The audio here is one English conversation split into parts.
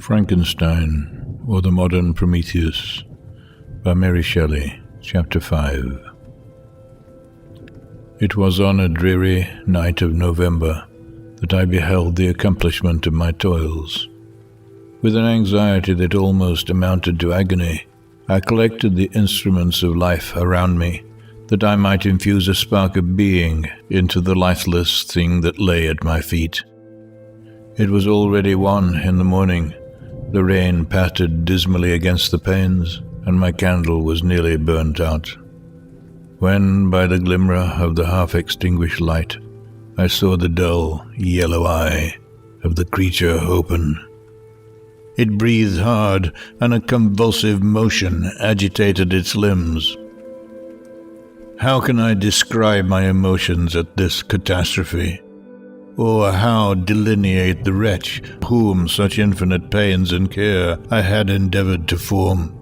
Frankenstein, or the Modern Prometheus, by Mary Shelley, Chapter 5. It was on a dreary night of November that I beheld the accomplishment of my toils. With an anxiety that almost amounted to agony, I collected the instruments of life around me, that I might infuse a spark of being into the lifeless thing that lay at my feet. It was already 1 in the morning. The rain pattered dismally against the panes, and my candle was nearly burnt out, when, by the glimmer of the half-extinguished light, I saw the dull, yellow eye of the creature open. It breathed hard, and a convulsive motion agitated its limbs. How can I describe my emotions at this catastrophe? Or how delineate the wretch whom such infinite pains and care I had endeavored to form?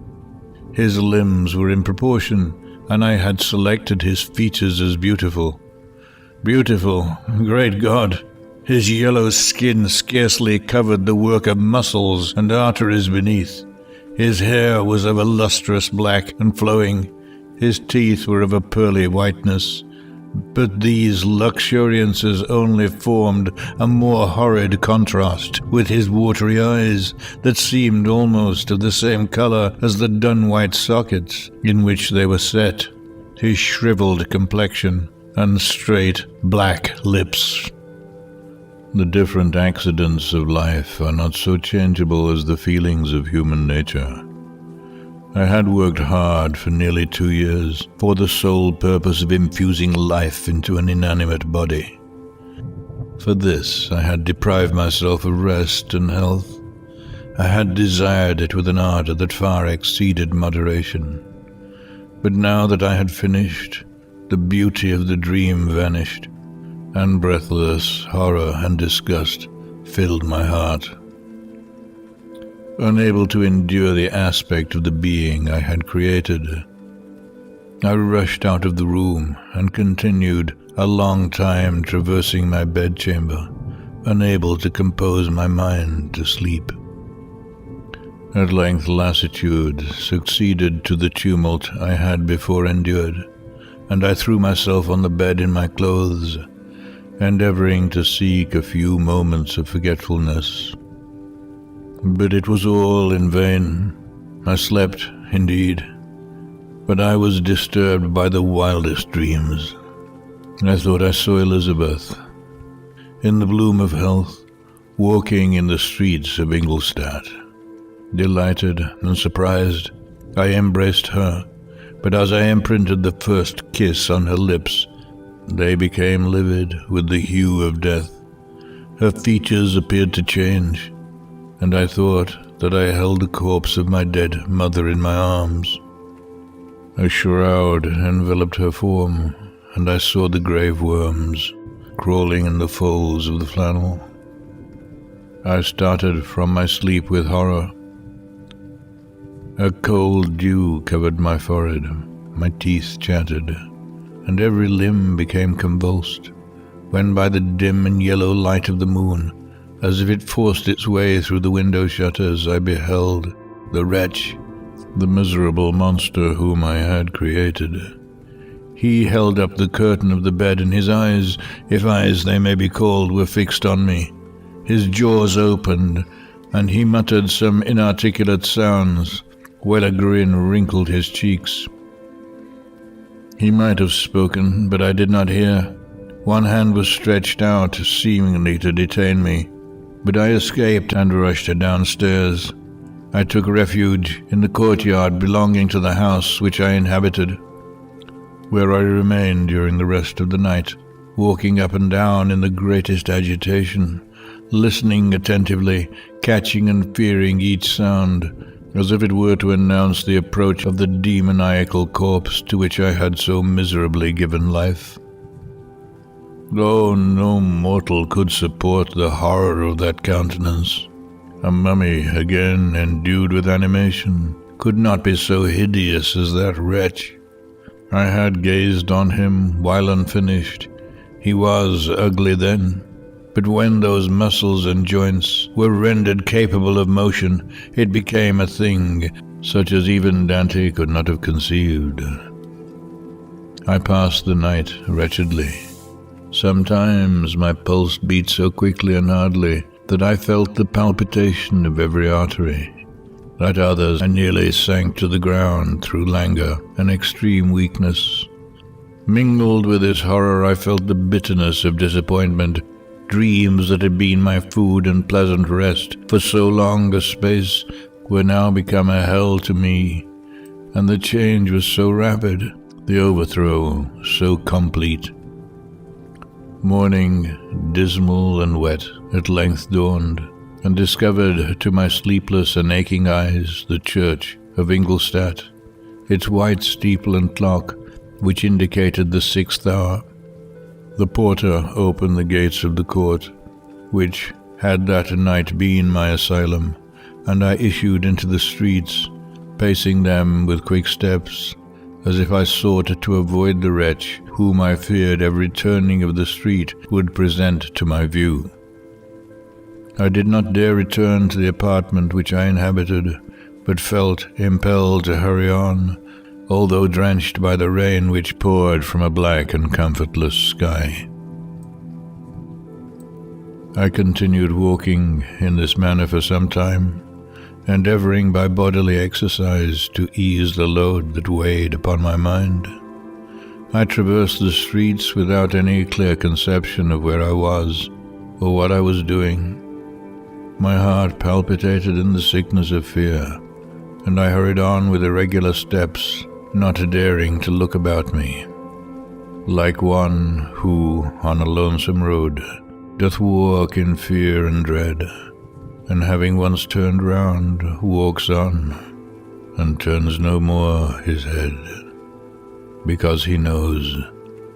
His limbs were in proportion, and I had selected his features as beautiful. Beautiful, great God! His yellow skin scarcely covered the work of muscles and arteries beneath. His hair was of a lustrous black and flowing. His teeth were of a pearly whiteness. But these luxuriances only formed a more horrid contrast with his watery eyes, that seemed almost of the same color as the dun-white sockets in which they were set, his shriveled complexion, and straight black lips. The different accidents of life are not so changeable as the feelings of human nature. I had worked hard for nearly 2 years for the sole purpose of infusing life into an inanimate body. For this I had deprived myself of rest and health. I had desired it with an ardor that far exceeded moderation. But now that I had finished, the beauty of the dream vanished, and breathless horror and disgust filled my heart. Unable to endure the aspect of the being I had created, I rushed out of the room and continued a long time traversing my bedchamber, unable to compose my mind to sleep. At length lassitude succeeded to the tumult I had before endured, and I threw myself on the bed in my clothes, endeavoring to seek a few moments of forgetfulness. But it was all in vain. I slept, indeed, but I was disturbed by the wildest dreams. I thought I saw Elizabeth, in the bloom of health, walking in the streets of Ingolstadt. Delighted and surprised, I embraced her, but as I imprinted the first kiss on her lips, they became livid with the hue of death. Her features appeared to change, and I thought that I held the corpse of my dead mother in my arms. A shroud enveloped her form, and I saw the grave worms crawling in the folds of the flannel. I started from my sleep with horror. A cold dew covered my forehead, my teeth chattered, and every limb became convulsed, when by the dim and yellow light of the moon, as if it forced its way through the window shutters, I beheld the wretch, the miserable monster whom I had created. He held up the curtain of the bed, and his eyes, if eyes they may be called, were fixed on me. His jaws opened, and he muttered some inarticulate sounds, while a grin wrinkled his cheeks. He might have spoken, but I did not hear. One hand was stretched out, seemingly to detain me, but I escaped and rushed downstairs. I took refuge in the courtyard belonging to the house which I inhabited, where I remained during the rest of the night, walking up and down in the greatest agitation, listening attentively, catching and fearing each sound, as if it were to announce the approach of the demoniacal corpse to which I had so miserably given life. Oh, no mortal could support the horror of that countenance. A mummy, again endued with animation, could not be so hideous as that wretch. I had gazed on him while unfinished. He was ugly then, But when those muscles and joints were rendered capable of motion, it became a thing such as even Dante could not have conceived. I passed the night wretchedly. Sometimes my pulse beat so quickly and hardly that I felt the palpitation of every artery. At others, I nearly sank to the ground through languor and extreme weakness. Mingled with this horror, I felt the bitterness of disappointment. Dreams that had been my food and pleasant rest for so long a space were now become a hell to me, and the change was so rapid, the overthrow so complete. Morning, dismal and wet, at length dawned, and discovered to my sleepless and aching eyes the church of Ingolstadt, its white steeple and clock, which indicated the 6th hour. The porter opened the gates of the court, which had that night been my asylum, and I issued into the streets, pacing them with quick steps, as if I sought to avoid the wretch whom I feared every turning of the street would present to my view. I did not dare return to the apartment which I inhabited, but felt impelled to hurry on, although drenched by the rain which poured from a black and comfortless sky. I continued walking in this manner for some time, endeavoring by bodily exercise to ease the load that weighed upon my mind. I traversed the streets without any clear conception of where I was or what I was doing. My heart palpitated in the sickness of fear, and I hurried on with irregular steps, not daring to look about me, like one who, on a lonesome road, doth walk in fear and dread, and having once turned round, walks on, and turns no more his head, because he knows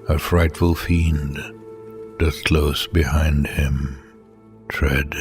a frightful fiend doth close behind him tread.